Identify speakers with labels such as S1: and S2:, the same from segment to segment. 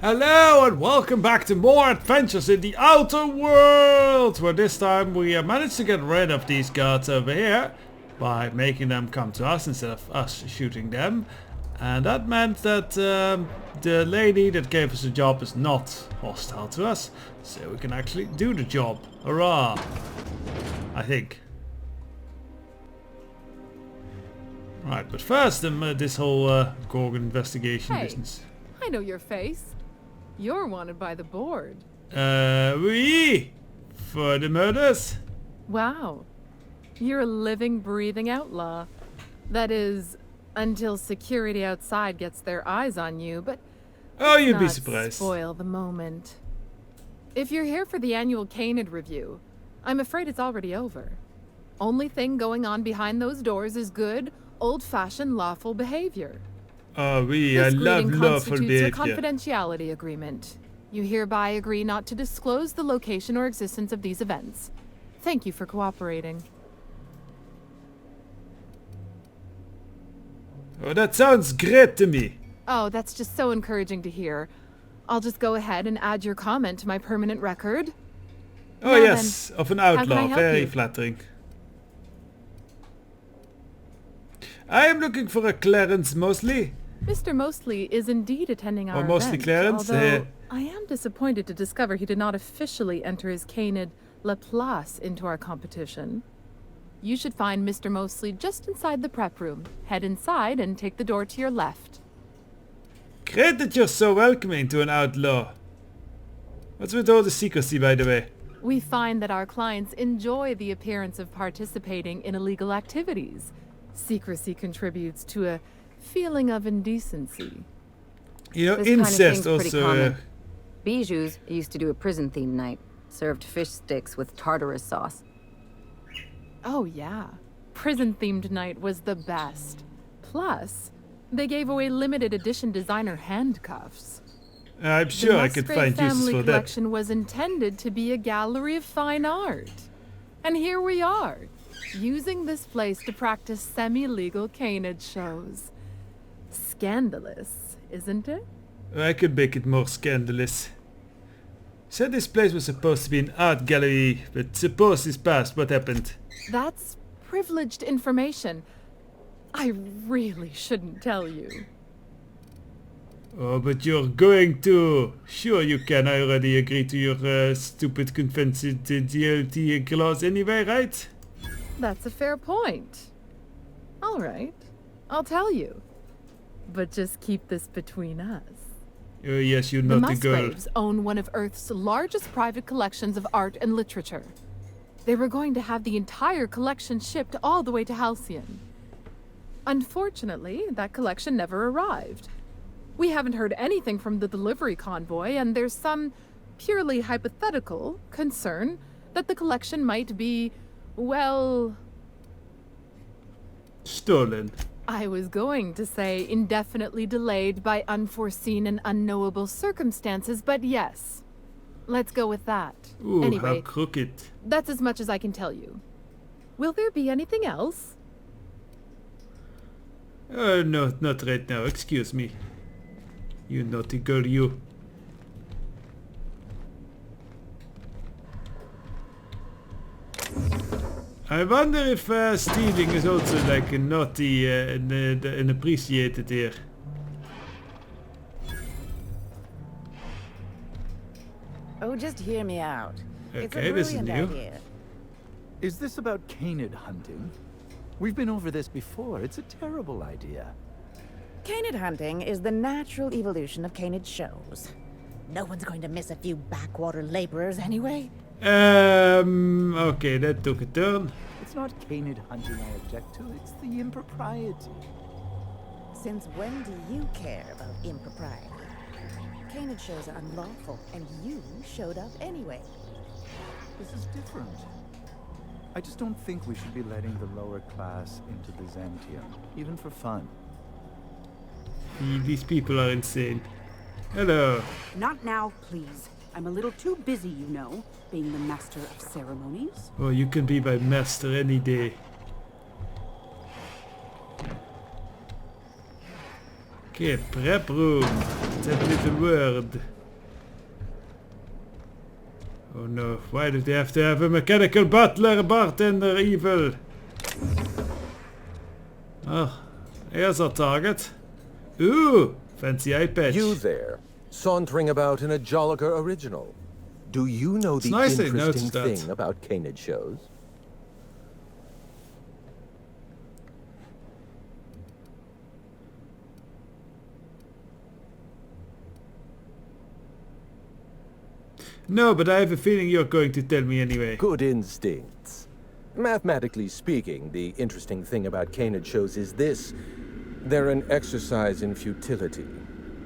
S1: Hello and welcome back to more adventures in the Outer Worlds, where this time we managed to get rid of these guards over here by making them come to us instead of us shooting them. And that meant that the lady that gave us the job is not hostile to us, so we can actually do the job. Hurrah! I think. Right, but first this whole Gorgon investigation business.
S2: I know your face. You're wanted by the board.
S1: Oui! For the murders?
S2: Wow. You're a living, breathing outlaw. That is, until security outside gets their eyes on you, but
S1: oh, you'd be
S2: not
S1: surprised.
S2: Spoil the moment. If you're here for the annual Canid review, I'm afraid it's already over. Only thing going on behind those doors is good, old-fashioned lawful behavior.
S1: Oh, oui,
S2: This
S1: I love
S2: greeting
S1: lawful
S2: constitutes a
S1: behavior.
S2: confidentiality agreement. You hereby agree not to disclose the location or existence of these events. Thank you for cooperating.
S1: Oh, that sounds great to me.
S2: Oh, that's just so encouraging to hear. I'll just go ahead and add your comment to my permanent record.
S1: Oh
S2: Now
S1: yes,
S2: then,
S1: of an
S2: how can
S1: outlaw,
S2: I help
S1: very
S2: you?
S1: flattering. I am looking for a Clarence Mosley.
S2: Mr. Mosley is indeed attending our
S1: Mosley
S2: event,
S1: Clarence,
S2: although I am disappointed to discover he did not officially enter his Canid Laplace into our competition. You should find Mr. Mosley just inside the prep room. Head inside and take the door to your left.
S1: Great that you're so welcoming to an outlaw. What's with all the secrecy, by the way?
S2: We find that our clients enjoy the appearance of participating in illegal activities. Secrecy contributes to a feeling of indecency.
S1: You know,
S3: This kind of
S1: incest
S3: thing's pretty
S1: also.
S3: common. Bijou's used to do a prison-themed night. Served fish sticks with tartarus sauce.
S2: Oh yeah, prison-themed night was the best. Plus, they gave away limited edition designer handcuffs.
S1: I'm sure I
S2: the
S1: could
S2: Musgrave
S1: find uses
S2: family
S1: for that.
S2: collection was intended to be a gallery of fine art. And here we are, using this place to practice semi-legal canid shows. Scandalous, isn't it?
S1: I could make it more scandalous. Said this place was supposed to be an art gallery, but suppose is past. What happened?
S2: That's privileged information. I really shouldn't tell you.
S1: Oh, but you're going to. Sure you can. I already agreed to your stupid confidentiality clause anyway, right?
S2: That's a fair point. All right, I'll tell you. But just keep this between us.
S1: Oh yes, you
S2: The
S1: naughty girl.
S2: Musgraves own one of Earth's largest private collections of art and literature. They were going to have the entire collection shipped all the way to Halcyon. Unfortunately, that collection never arrived. We haven't heard anything from the delivery convoy, and there's some purely hypothetical concern that the collection might be, well,
S1: Stolen.
S2: I was going to say indefinitely delayed by unforeseen and unknowable circumstances, but yes. Let's go with that.
S1: Ooh,
S2: Anyway,
S1: how crooked.
S2: that's as much as I can tell you. Will there be anything else?
S1: Oh no, not right now. Excuse me. You naughty girl, you. I wonder if stealing is also like a naughty and appreciated here.
S4: Oh, just hear me out. It's a
S1: Okay, this is
S4: brilliant
S1: new.
S4: idea.
S5: Is this about canid hunting? We've been over this before. It's a terrible idea.
S4: Canid hunting is the natural evolution of canid shows. No one's going to miss a few backwater laborers anyway.
S1: Okay, that took a turn.
S5: It's not canid hunting I object to, it's the impropriety.
S4: Since when do you care about impropriety? Canid shows are unlawful, and you showed up anyway.
S5: This is different. I just don't think we should be letting the lower class into Byzantium, even for fun.
S1: These people are insane. Hello.
S6: Not now, please. I'm a little too busy, you know, being the master of ceremonies.
S1: Oh, you can be my master any day. Okay, prep room. Template word. Oh no, why did they have to have a mechanical butler, bartender, evil? Oh, here's our target. Ooh, fancy eye patch.
S7: You there, sauntering about in a Jolliker original. Do you know the
S1: nice
S7: interesting thing about canid shows?
S1: No, but I have a feeling you're going to tell me anyway.
S7: Good instincts. Mathematically speaking, the interesting thing about canid shows is this. They're an exercise in futility.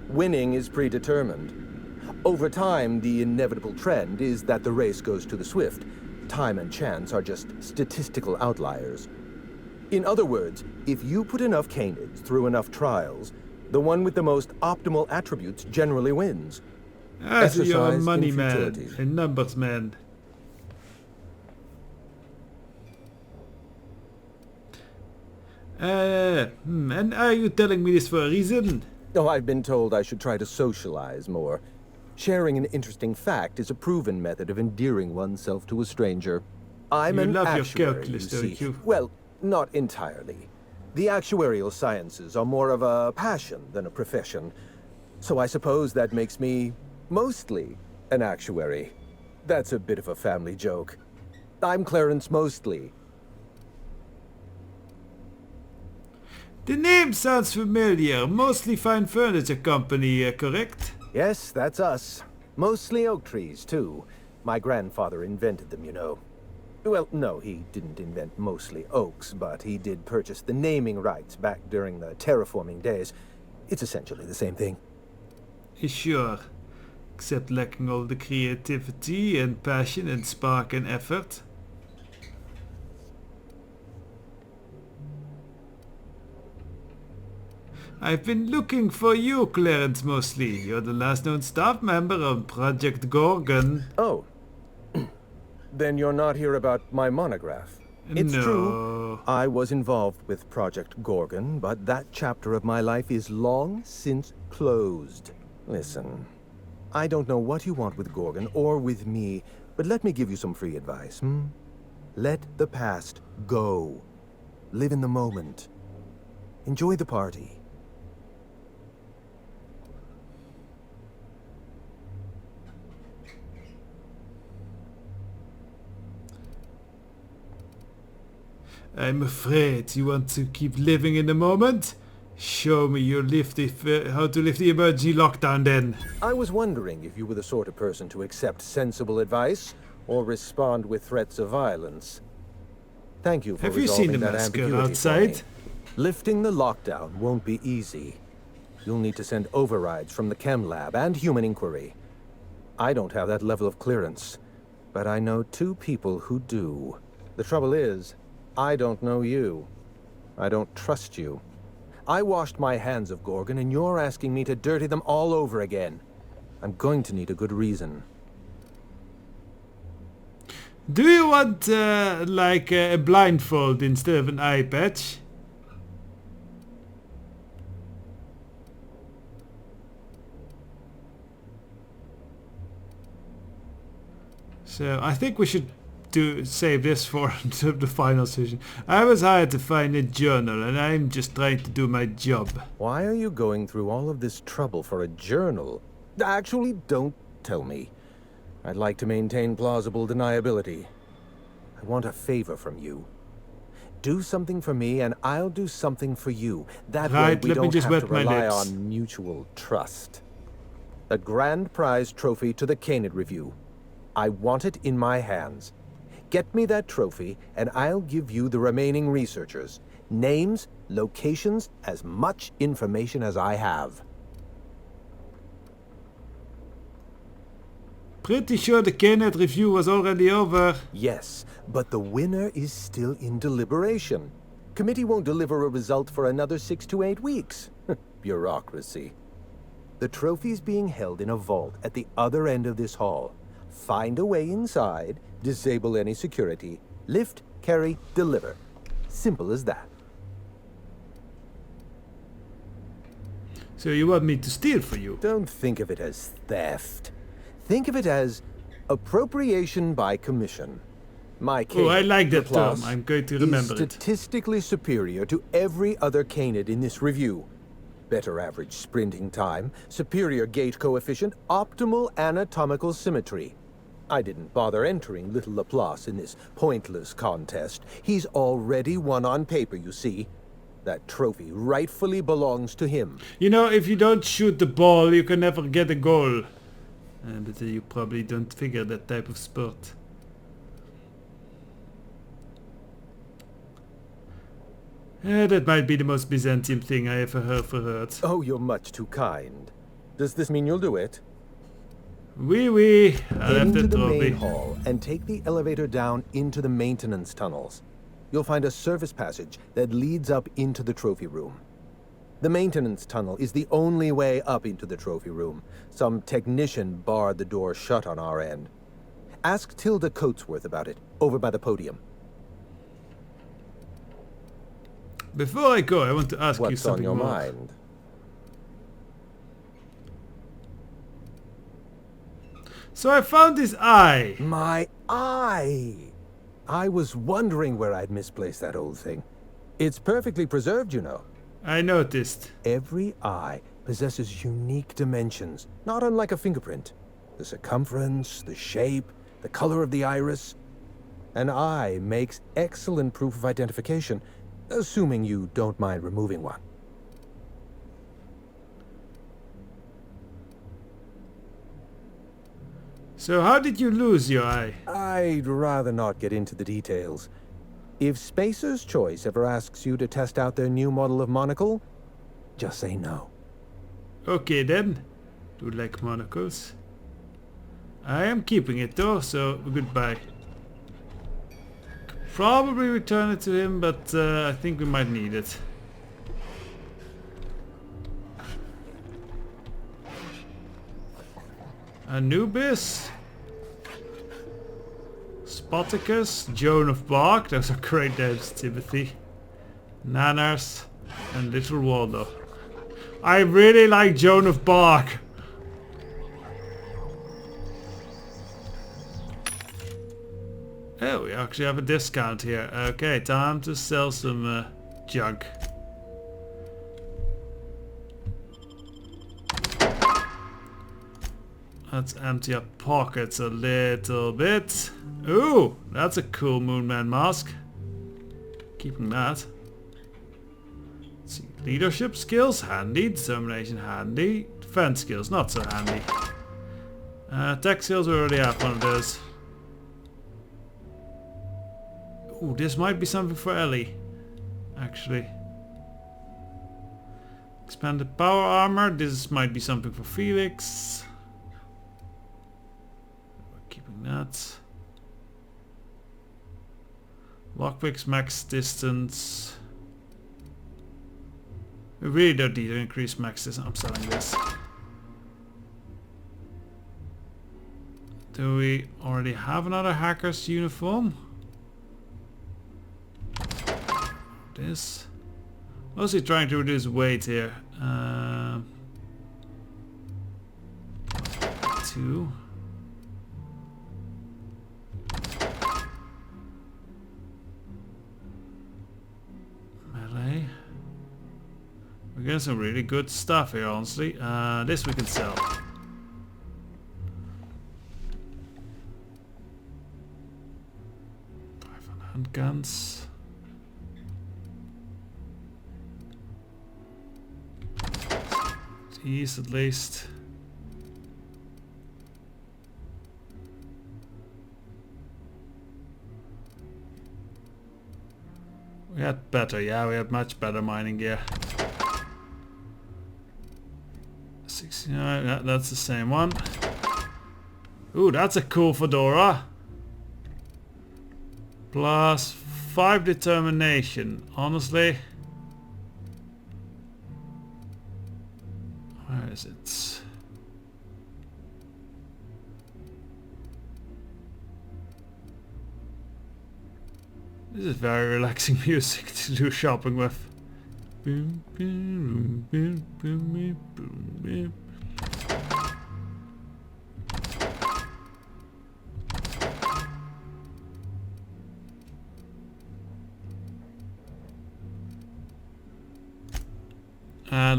S7: Winning is predetermined. Over time, the inevitable trend is that the race goes to the swift. Time and chance are just statistical outliers. In other words, if you put enough canids through enough trials, the one with the most optimal attributes generally wins.
S1: So you're a
S7: Exercise
S1: money
S7: in
S1: man,
S7: futility.
S1: a numbers man. And are you telling me this for a reason?
S7: Oh, I've been told I should try to socialize more. Sharing an interesting fact is a proven method of endearing oneself to a stranger. I'm
S1: You
S7: an
S1: love your
S7: actuary,
S1: calculus,
S7: you
S1: don't
S7: see.
S1: you?
S7: Well, not entirely. The actuarial sciences are more of a passion than a profession. So I suppose that makes me mostly an actuary. That's a bit of a family joke. I'm Clarence Mostly.
S1: The name sounds familiar. Mostly Fine Furniture Company, correct?
S7: Yes, that's us. Mostly oak trees, too. My grandfather invented them, you know. Well, no, he didn't invent mostly oaks, but he did purchase the naming rights back during the terraforming days. It's essentially the same thing.
S1: Sure. Except lacking all the creativity and passion and spark and effort. I've been looking for you, Clarence Mosley. You're the last known staff member on Project Gorgon.
S7: Oh. Then you're not here about my monograph. It's
S1: No.
S7: true. I was involved with Project Gorgon, but that chapter of my life is long since closed. Listen, I don't know what you want with Gorgon or with me, but let me give you some free advice, Let the past go. Live in the moment. Enjoy the party.
S1: I'm afraid you want to keep living in the moment? Show me how to lift the emergency lockdown then.
S7: I was wondering if you were the sort of person to accept sensible advice or respond with threats of violence. Thank you for
S1: Have you seen the
S7: resolving that
S1: massacre
S7: ambiguity for
S1: outside?
S7: me. Lifting the lockdown won't be easy. You'll need to send overrides from the chem lab and human inquiry. I don't have that level of clearance, but I know two people who do. The trouble is, I don't know you. I don't trust you. I washed my hands of Gorgon, and you're asking me to dirty them all over again. I'm going to need a good reason.
S1: Do you want, like, a blindfold instead of an eye patch? So, I think we should save this for the final session. I was hired to find a journal, and I'm just trying to do my job.
S7: Why are you going through all of this trouble for a journal? Actually, don't tell me. I'd like to maintain plausible deniability. I want a favor from you. Do something for me, and I'll do something for you. That way
S1: Right,
S7: we
S1: let me
S7: don't
S1: just
S7: have to
S1: wet my
S7: rely
S1: lips.
S7: on mutual trust. A grand prize trophy to the Canid Review. I want it in my hands. Get me that trophy, and I'll give you the remaining researchers. Names, locations, as much information as I have.
S1: Pretty sure the Kenneth review was already over.
S7: Yes, but the winner is still in deliberation. Committee won't deliver a result for another 6 to 8 weeks. Bureaucracy. The trophy's being held in a vault at the other end of this hall. Find a way inside, disable any security, lift, carry, deliver. Simple as that.
S1: So you want me to steal for you?
S7: Don't think of it as theft. Think of it as appropriation by commission. My
S1: Oh, I
S7: Canid,
S1: like that
S7: Laplace,
S1: term. I'm going to
S7: is
S1: remember it.
S7: statistically superior to every other Canid in this review. Better average sprinting time, superior gait coefficient, optimal anatomical symmetry. I didn't bother entering little Laplace in this pointless contest. He's already won on paper, you see. That trophy rightfully belongs to him.
S1: You know, if you don't shoot the ball, you can never get a goal. But you probably don't figure that type of sport. That might be the most Byzantium thing I ever heard.
S7: Oh, you're much too kind. Does this mean you'll do it?
S1: Oui, I
S7: Head
S1: left the
S7: into the
S1: trophy.
S7: main hall and take the elevator down into the maintenance tunnels. You'll find a service passage that leads up into the trophy room. The maintenance tunnel is the only way up into the trophy room. Some technician barred the door shut on our end. Ask Tilda Coatsworth about it, over by the podium.
S1: Before I go, I want to ask you
S7: What's on
S1: something
S7: your
S1: more.
S7: mind?
S1: So I found this eye.
S7: My eye! I was wondering where I'd misplaced that old thing. It's perfectly preserved, you know.
S1: I noticed.
S7: Every eye possesses unique dimensions, not unlike a fingerprint. The circumference, the shape, the color of the iris. An eye makes excellent proof of identification, assuming you don't mind removing one.
S1: So how did you lose your eye?
S7: I'd rather not get into the details. If Spacer's Choice ever asks you to test out their new model of monocle, just say no.
S1: Okay then. Do like monocles. I am keeping it though, so goodbye. Could probably return it to him, but I think we might need it. Anubis, Spoticus, Joan of Bark, those are great names, Timothy, Nanars, and Little Waldo. I really like Joan of Bark. Oh, we actually have a discount here. Okay, time to sell some junk. Let's empty our pockets a little bit. Ooh, that's a cool Moonman mask. Keeping that. Let's see, leadership skills, handy. Determination, handy. Defense skills, not so handy. Tech skills, we already have one of those. Ooh, this might be something for Ellie, actually. Expanded power armor, this might be something for Felix. Keeping that. Lockpicks, max distance. We really don't need to increase max distance. I'm selling this. Do we already have another hacker's uniform? This. Mostly trying to reduce weight here. 2. Melee. We're getting some really good stuff here, honestly. This we can sell. 5 on handguns. These at least. We had better, yeah, we had much better mining gear. 69, that's the same one. Ooh, that's a cool fedora. Plus 5 determination, honestly. Where is it? This is very relaxing music to do shopping with. And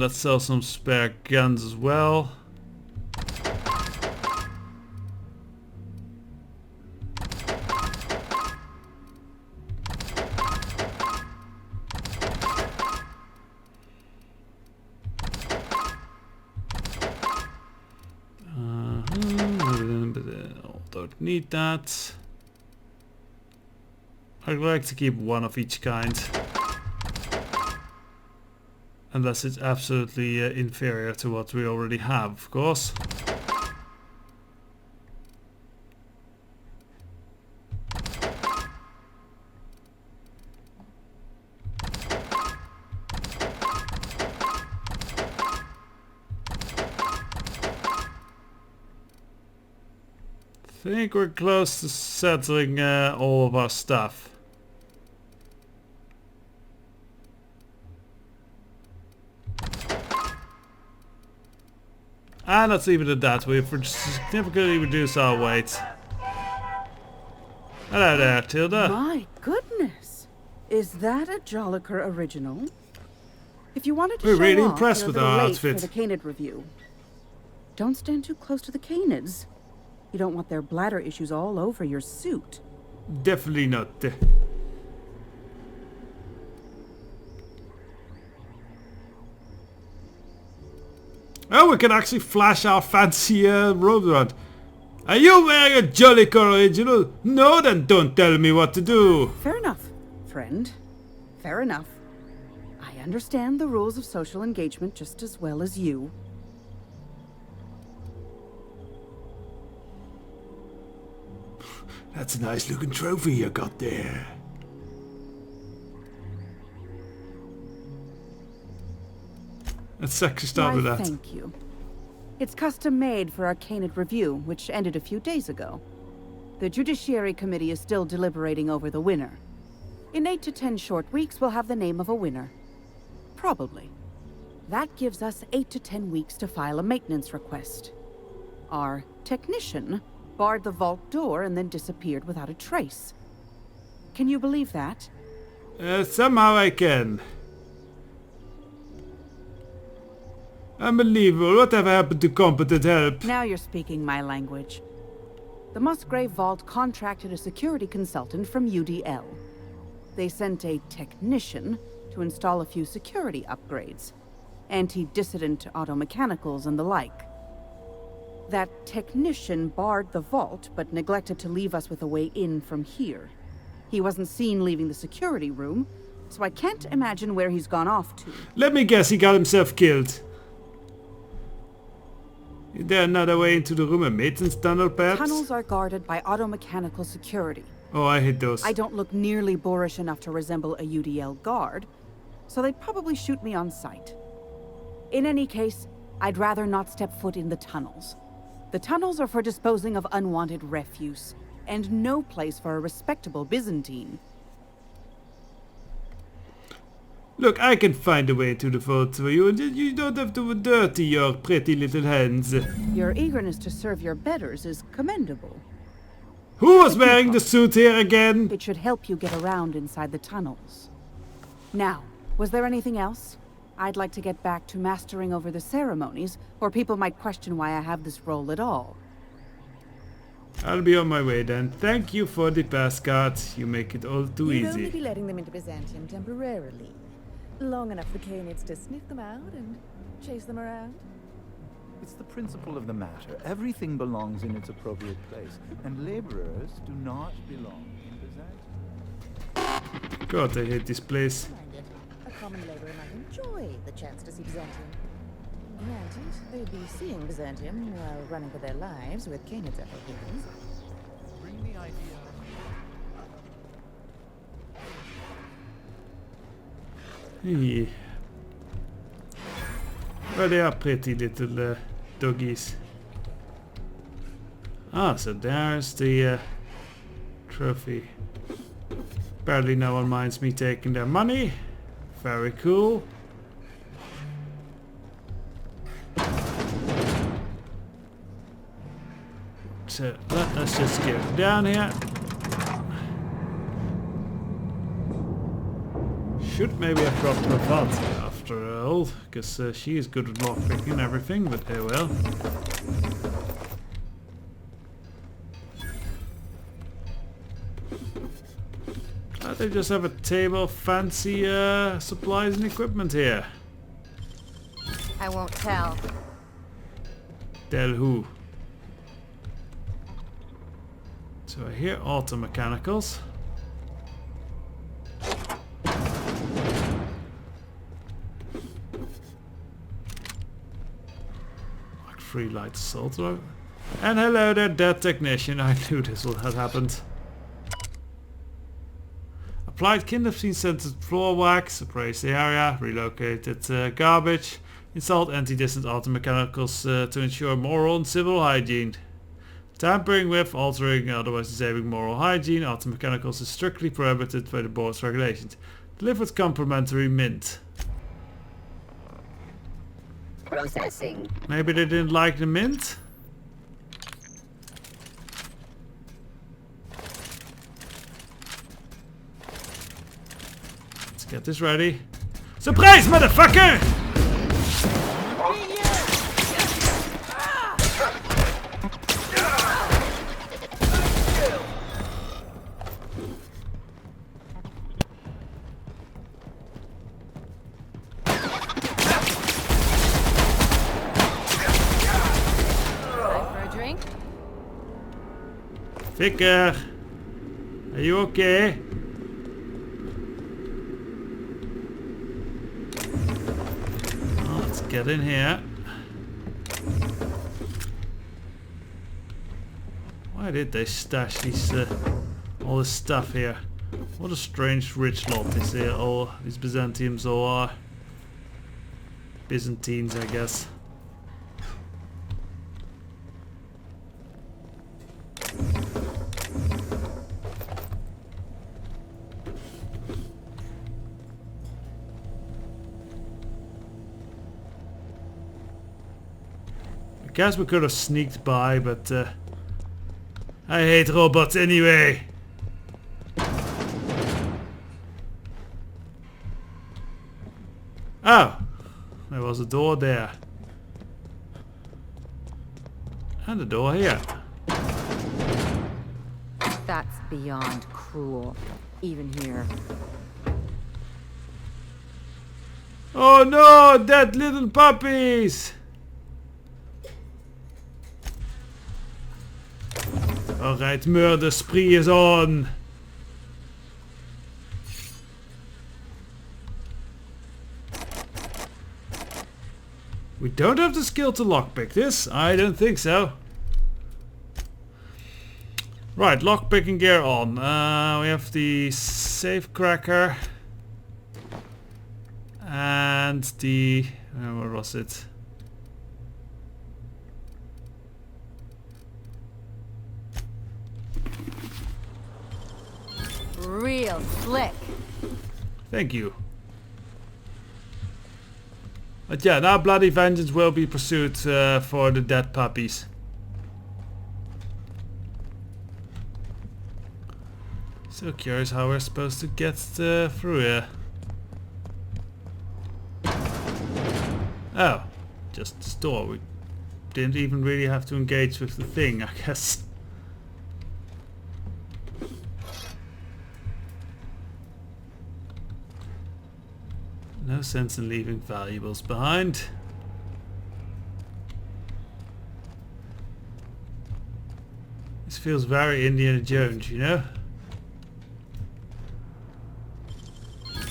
S1: let's sell some spare guns as well. Don't need that. I'd like to keep one of each kind. Unless it's absolutely inferior to what we already have, of course. I think we're close to settling all of our stuff. And let's leave it at that. We've significantly reduced our weight. Hello there, Tilda.
S6: My goodness! Is that a Jolliker original? If you wanted to
S1: We're
S6: show
S1: really
S6: off,
S1: impressed
S6: you're
S1: with
S6: a little
S1: our
S6: late
S1: outfit.
S6: for the Canid review. Don't stand too close to the Canids. You don't want their bladder issues all over your suit.
S1: Definitely not. Oh, we can actually flash our fancy robes around. Are you wearing a Jolliker original? No, then don't tell me what to do.
S6: Fair enough, friend. Fair enough. I understand the rules of social engagement just as well as you.
S1: That's a nice looking trophy you got there. Let's actually start with that.
S6: Thank you. It's custom made for our Canid review, which ended a few days ago. The Judiciary Committee is still deliberating over the winner. In 8 to 10 short weeks, we'll have the name of a winner. Probably. That gives us 8 to 10 weeks to file a maintenance request. Our technician barred the vault door and then disappeared without a trace. Can you believe that?
S1: Somehow I can. Unbelievable. Whatever happened to competent help?
S6: Now you're speaking my language. The Musgrave Vault contracted a security consultant from UDL. They sent a technician to install a few security upgrades. Anti-dissident automechanicals and the like. That technician barred the vault, but neglected to leave us with a way in from here. He wasn't seen leaving the security room, so I can't imagine where he's gone off to.
S1: Let me guess, he got himself killed. Is there another way into the room? A maintenance tunnel, perhaps?
S6: Tunnels are guarded by automechanical security.
S1: Oh, I hate those.
S6: I don't look nearly boorish enough to resemble a UDL guard, so they'd probably shoot me on sight. In any case, I'd rather not step foot in the tunnels. The tunnels are for disposing of unwanted refuse, and no place for a respectable Byzantine.
S1: Look, I can find a way to the vault for you, and you don't have to dirty your pretty little hands.
S6: Your eagerness to serve your betters is commendable.
S1: Who was wearing the suit here again?
S6: It should help you get around inside the tunnels. Now, was there anything else? I'd like to get back to mastering over the ceremonies, or people might question why I have this role at all.
S1: I'll be on my way then. Thank you for the pass card. You make it all too
S4: You'd only
S1: easy.
S4: be letting them into Byzantium temporarily. Long enough for Canids to sniff them out and chase them around.
S5: It's the principle of the matter. Everything belongs in its appropriate place, and laborers do not belong in Byzantium.
S1: God, I hate this place.
S4: Mind it, a common laborer might enjoy the chance to see Byzantium. Granted, they'd be seeing Byzantium while running for their lives with Canids at their heels.
S5: Bring the idea.
S1: Yeah. Well, they are pretty little doggies. Ah, so there's the trophy. Apparently no one minds me taking their money. Very cool. So let's just go down here. Should maybe have dropped her father after all, because she is good at lockpicking and everything, but oh well. They just have a table of fancy supplies and equipment here.
S3: I won't tell.
S1: Tell who? So I hear auto mechanicals. Like free light assault. And hello there, dead technician. I knew this would have happened. Applied kindling scented floor wax, appraised the area, relocated garbage, installed anti-distant auto mechanicals to ensure moral and civil hygiene. Tampering with, altering, otherwise disabling moral hygiene, auto mechanicals is strictly prohibited by the board's regulations. Delivered complimentary mint.
S3: Processing.
S1: Maybe they didn't like the mint? Get this ready. Surprise, motherfucker!
S3: Time for a drink?
S1: Vicar, are you okay? Get in here. Why did they stash these all this stuff here? What a strange rich lot is here. All these Byzantiums all are. Byzantines, I guess. Guess we could have sneaked by, but I hate robots anyway. Oh, there was a door there. And a door here.
S3: That's beyond cruel, even here.
S1: Oh no, dead little puppies! Alright, murder spree is on. We don't have the skill to lockpick this. I don't think so. Right, lockpicking gear on. We have the safe cracker. And the... where was it?
S3: Real slick.
S1: Thank you. But yeah, now bloody vengeance will be pursued for the dead puppies. So curious how we're supposed to get through here. Oh, just the door. We didn't even really have to engage with the thing, I guess. No sense in leaving valuables behind. This feels very Indiana Jones, you know?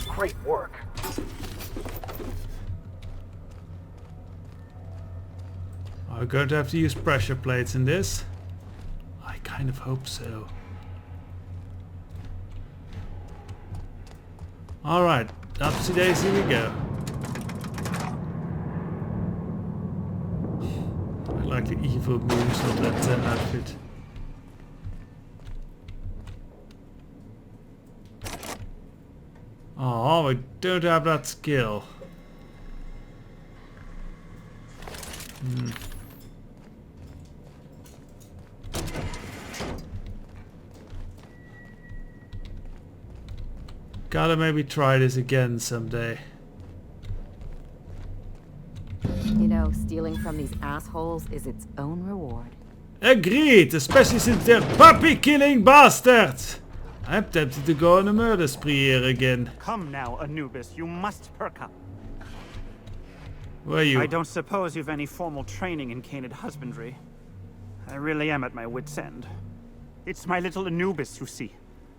S8: Great work.
S1: Are we going to have to use pressure plates in this? I kind of hope so. Alright, upsy daisy we go. I like the evil moves of that outfit. Oh, we don't have that skill. Gotta maybe try this again someday.
S3: You know, stealing from these assholes is its own reward.
S1: Agreed, especially since they're puppy-killing bastards. I'm tempted to go on a murder spree here again.
S8: Come now, Anubis, you must perk up.
S1: Where are you?
S8: I don't suppose you've any formal training in canid husbandry. I really am at my wit's end. It's my little Anubis, you see.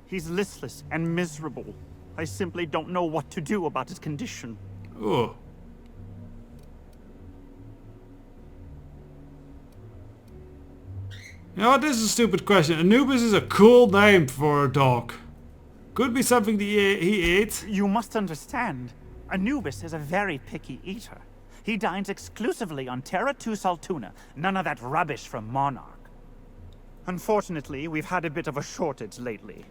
S8: He's listless and miserable. I simply don't know what to do about his condition.
S1: Oh. You know what, this is a stupid question. Anubis is a cool name for a dog. Could be something that he ate.
S8: You must understand, Anubis is a very picky eater. He dines exclusively on Terra 2 Saltuna, none of that rubbish from Monarch. Unfortunately, we've had a bit of a shortage lately.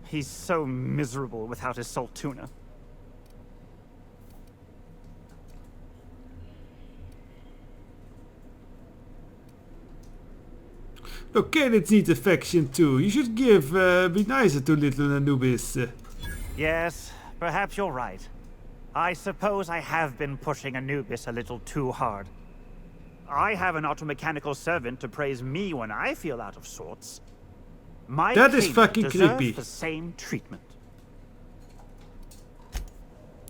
S8: He's so miserable without his Saltuna.
S1: Okay, let's need affection too. You should be nicer to little Anubis.
S8: Yes, perhaps you're right. I suppose I have been pushing Anubis a little too hard. I have an automechanical servant to praise me when I feel out of sorts. My
S1: That is
S8: king
S1: fucking
S8: deserves
S1: creepy.
S8: the same treatment.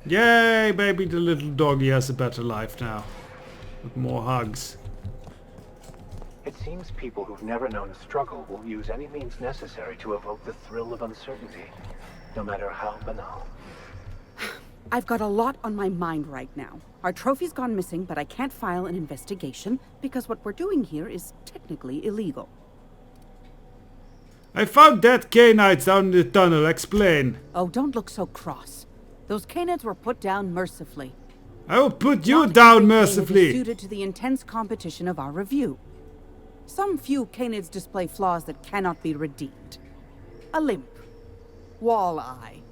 S1: Yay, maybe the little doggy has a better life now. With more hugs.
S9: It seems people who've never known a struggle will use any means necessary to evoke the thrill of uncertainty, no matter how banal.
S6: I've got a lot on my mind right now. Our trophy's gone missing, but I can't file an investigation because what we're doing here is technically illegal.
S1: I found dead canids down in the tunnel. Explain.
S6: Oh, don't look so cross. Those canids were put down mercifully.
S1: I will put you
S6: Not
S1: down
S6: every canid
S1: mercifully.
S6: is suited to the intense competition of our review. Some few canids display flaws that cannot be redeemed. A limp, wall eye,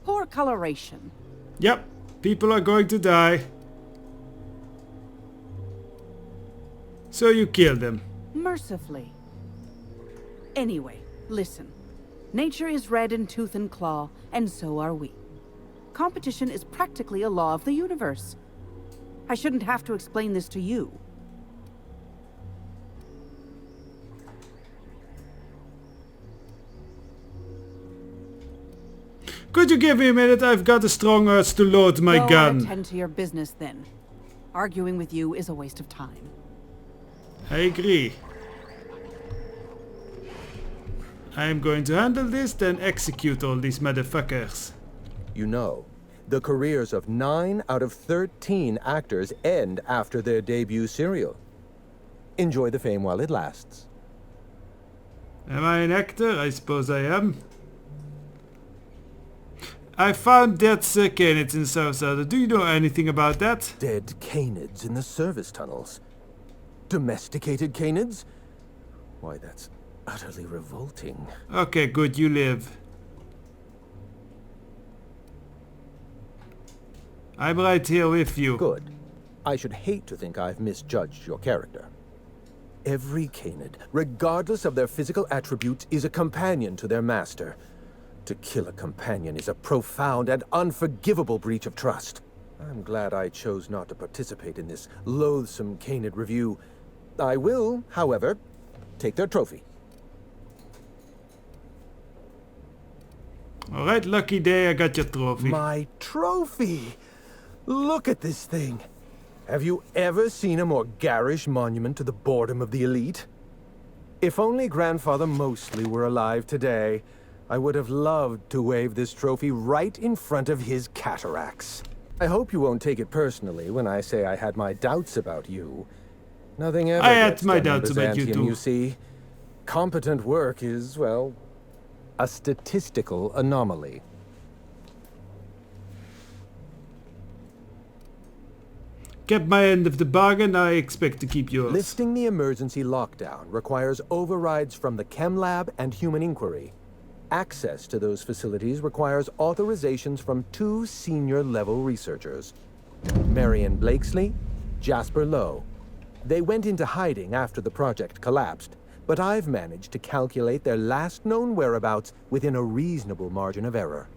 S6: poor coloration.
S1: Yep, people are going to die. So you kill them.
S6: Mercifully. Anyway, listen. Nature is red in tooth and claw, and so are we. Competition is practically a law of the universe. I shouldn't have to explain this to you.
S1: Could you give me a minute? I've got a strong urge to load my
S6: Go
S1: gun.
S6: and attend to your business then. Arguing with you is a waste of time.
S1: I agree. I am going to handle this, then execute all these motherfuckers.
S7: You know, the careers of 9 out of 13 actors end after their debut serial. Enjoy the fame while it lasts.
S1: Am I an actor? I suppose I am. I found dead canids in Southside. Do you know anything about that?
S7: Dead canids in the service tunnels. Domesticated canids? Why, that's utterly revolting.
S1: Okay, good, you live. I'm right here with you.
S7: Good. I should hate to think I've misjudged your character. Every canid, regardless of their physical attributes, is a companion to their master. To kill a companion is a profound and unforgivable breach of trust. I'm glad I chose not to participate in this loathsome canid review. I will, however, take their trophy.
S1: Alright, lucky day, I got your trophy.
S7: My trophy! Look at this thing. Have you ever seen a more garish monument to the boredom of the elite? If only Grandfather Mostly were alive today, I would have loved to wave this trophy right in front of his cataracts. I hope you won't take it personally when I say I had my doubts about you. Nothing ever
S1: I had
S7: gets
S1: my
S7: done in
S1: doubts about you
S7: Byzantium,
S1: too.
S7: you see. Competent work is, well, a statistical anomaly.
S1: Kept my end of the bargain, I expect to keep yours.
S7: Lifting the emergency lockdown requires overrides from the Chem Lab and Human Inquiry. Access to those facilities requires authorizations from 2 senior-level researchers. Marion Blakesley, Jasper Lowe. They went into hiding after the project collapsed, but I've managed to calculate their last known whereabouts within a reasonable margin of error.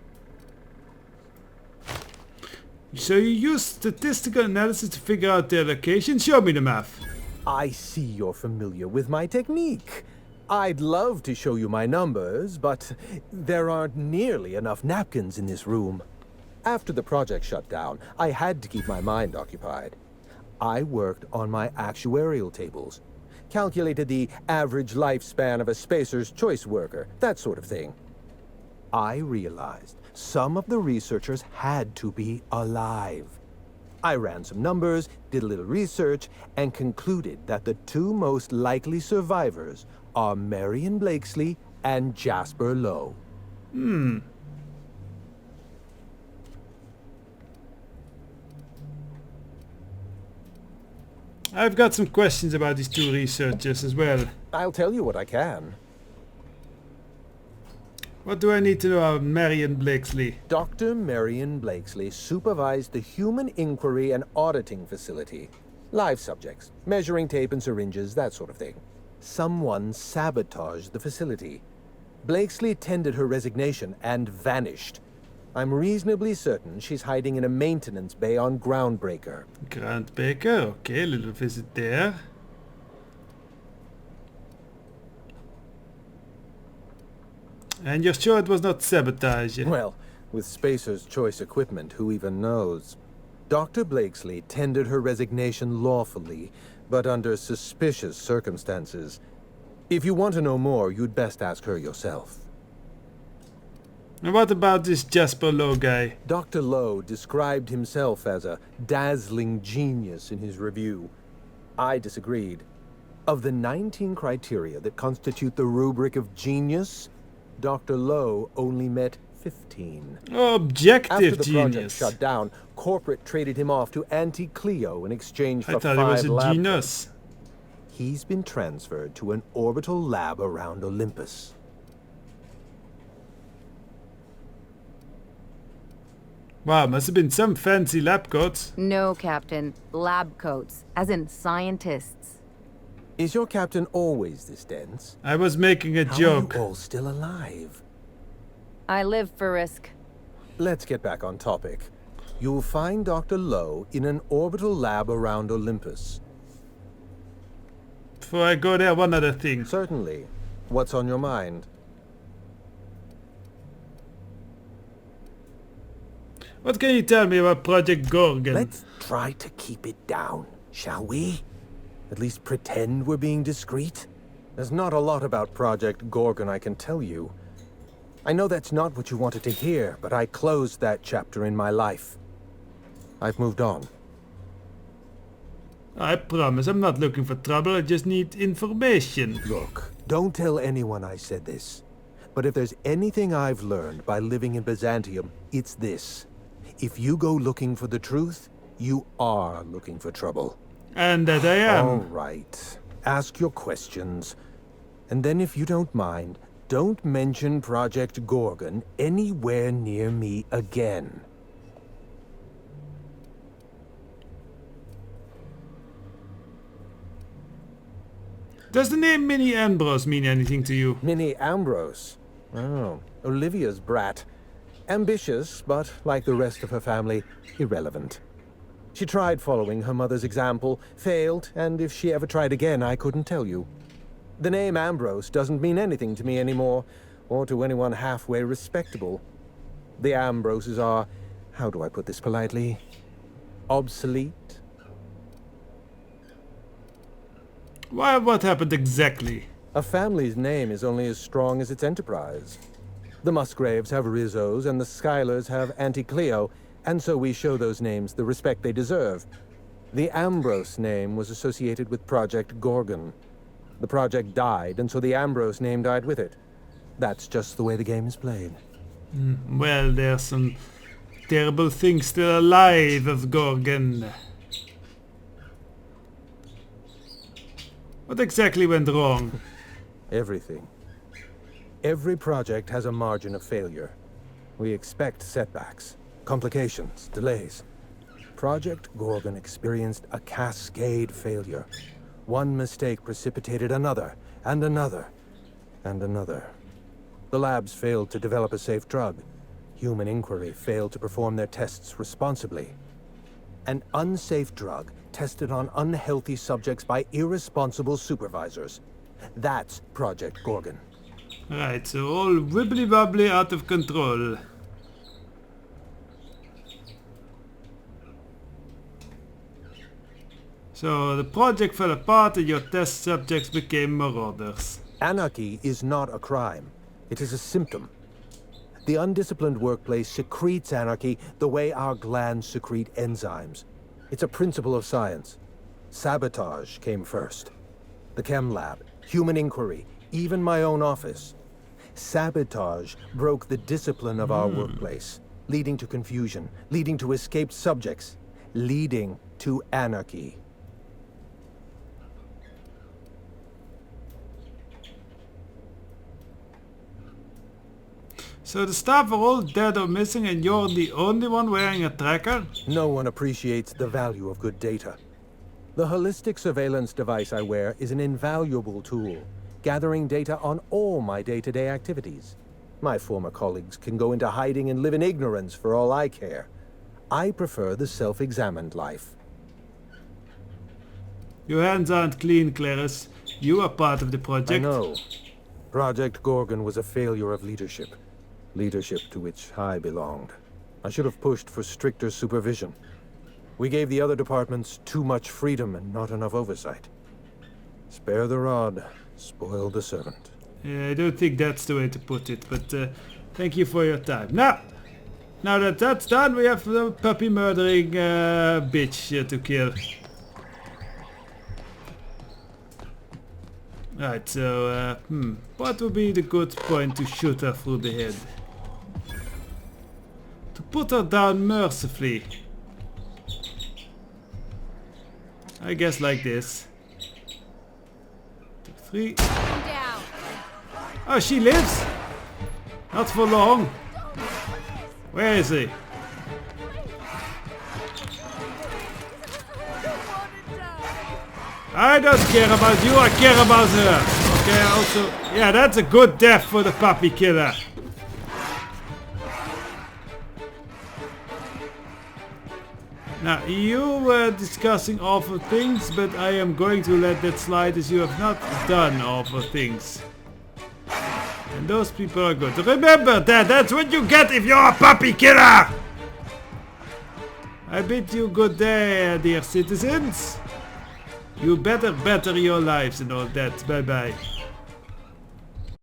S1: So you use statistical analysis to figure out their location? Show me the math.
S7: I see you're familiar with my technique. I'd love to show you my numbers, but there aren't nearly enough napkins in this room. After the project shut down, I had to keep my mind occupied. I worked on my actuarial tables, calculated the average lifespan of a Spacer's Choice worker, that sort of thing. I realized some of the researchers had to be alive. I ran some numbers, did a little research, and concluded that the two most likely survivors are Marion Blakesley and Jasper Lowe.
S1: I've got some questions about these two researchers as well.
S7: I'll tell you what I can.
S1: What do I need to know about Marion Blakesley?
S7: Dr. Marion Blakesley supervised the Human Inquiry and Auditing Facility. Live subjects, measuring tape and syringes, that sort of thing. Someone sabotaged the facility. Blakesley tendered her resignation and vanished. I'm reasonably certain she's hiding in a maintenance bay on Groundbreaker.
S1: Groundbreaker, okay, a little visit there. And you're sure it was not sabotage?
S7: Well, with Spacer's Choice equipment, who even knows? Dr. Blakesley tendered her resignation lawfully, but under suspicious circumstances. If you want to know more, you'd best ask her yourself.
S1: And what about this Jasper Lowe guy?
S7: Dr. Lowe described himself as a dazzling genius in his review. I disagreed. Of the 19 criteria that constitute the rubric of genius, Dr. Lowe only met 15.
S1: Objective
S7: After the
S1: genius.
S7: project shut down, corporate traded him off to Auntie Cleo in exchange for
S1: I thought
S7: 5
S1: he was a
S7: lab
S1: genius.
S7: coats. He's been transferred to an orbital lab around Olympus.
S1: Wow, must have been some fancy lab coats.
S3: No, Captain. Lab coats, as in scientists.
S7: Is your captain always this dense?
S1: I was making a joke.
S7: How are you all still alive?
S3: I live for risk.
S7: Let's get back on topic. You'll find Dr. Lowe in an orbital lab around Olympus.
S1: Before I go there, one other thing.
S7: Certainly. What's on your mind?
S1: What can you tell me about Project Gorgon?
S7: Let's try to keep it down, shall we? At least pretend we're being discreet. There's not a lot about Project Gorgon I can tell you. I know that's not what you wanted to hear, but I closed that chapter in my life. I've moved on.
S1: I promise I'm not looking for trouble, I just need information.
S7: Look, don't tell anyone I said this. But if there's anything I've learned by living in Byzantium, it's this. If you go looking for the truth, you are looking for trouble.
S1: And that I am.
S7: All right. Ask your questions. And then if you don't mind, don't mention Project Gorgon anywhere near me again.
S1: Does the name Minnie Ambrose mean anything to you?
S7: Minnie Ambrose. Oh, Olivia's brat. Ambitious, but like the rest of her family, irrelevant. She tried following her mother's example, failed, and if she ever tried again, I couldn't tell you. The name Ambrose doesn't mean anything to me anymore, or to anyone halfway respectable. The Ambroses are, how do I put this politely, obsolete?
S1: Why, what happened exactly?
S7: A family's name is only as strong as its enterprise. The Musgraves have Rizzos, and the Schylers have Auntie Cleo, and so we show those names the respect they deserve. The Ambrose name was associated with Project Gorgon. The project died, and so the Ambrose name died with it. That's just the way the game is played.
S1: Well, there's some terrible things still alive of Gorgon. What exactly went wrong?
S7: Everything. Every project has a margin of failure. We expect setbacks, complications, delays. Project Gorgon experienced a cascade failure. One mistake precipitated another, and another, and another. The labs failed to develop a safe drug. Human Inquiry failed to perform their tests responsibly. An unsafe drug tested on unhealthy subjects by irresponsible supervisors. That's Project Gorgon.
S1: Right, so all wibbly-wobbly out of control. So the project fell apart and your test subjects became marauders.
S7: Anarchy is not a crime. It is a symptom. The undisciplined workplace secretes anarchy the way our glands secrete enzymes. It's a principle of science. Sabotage came first. The chem lab, Human Inquiry, even my own office. Sabotage broke the discipline of our workplace, leading to confusion, leading to escaped subjects, leading to anarchy.
S1: So the staff are all dead or missing and you're the only one wearing a tracker?
S7: No one appreciates the value of good data. The holistic surveillance device I wear is an invaluable tool, gathering data on all my day-to-day activities. My former colleagues can go into hiding and live in ignorance for all I care. I prefer the self-examined life.
S1: Your hands aren't clean, Clarice. You are part of the project.
S7: I know. Project Gorgon was a failure of leadership. Leadership to which I belonged. I should have pushed for stricter supervision. We gave the other departments too much freedom and not enough oversight. Spare the rod, spoil the servant.
S1: Yeah, I don't think that's the way to put it, but thank you for your time. Now that that's done, we have the puppy murdering bitch to kill. Right, so what would be the good point to shoot her through the head? To put her down mercifully. I guess like this. 2, 3. Oh, she lives? Not for long. Where is he? I don't care about you, I care about her. Okay, also, yeah, that's a good death for the puppy killer. Now, you were discussing awful things, but I am going to let that slide as you have not done awful things. And those people are good. Remember that, that's what you get if you're a puppy killer! I bid you good day, dear citizens. You better better your lives and all that. Bye bye.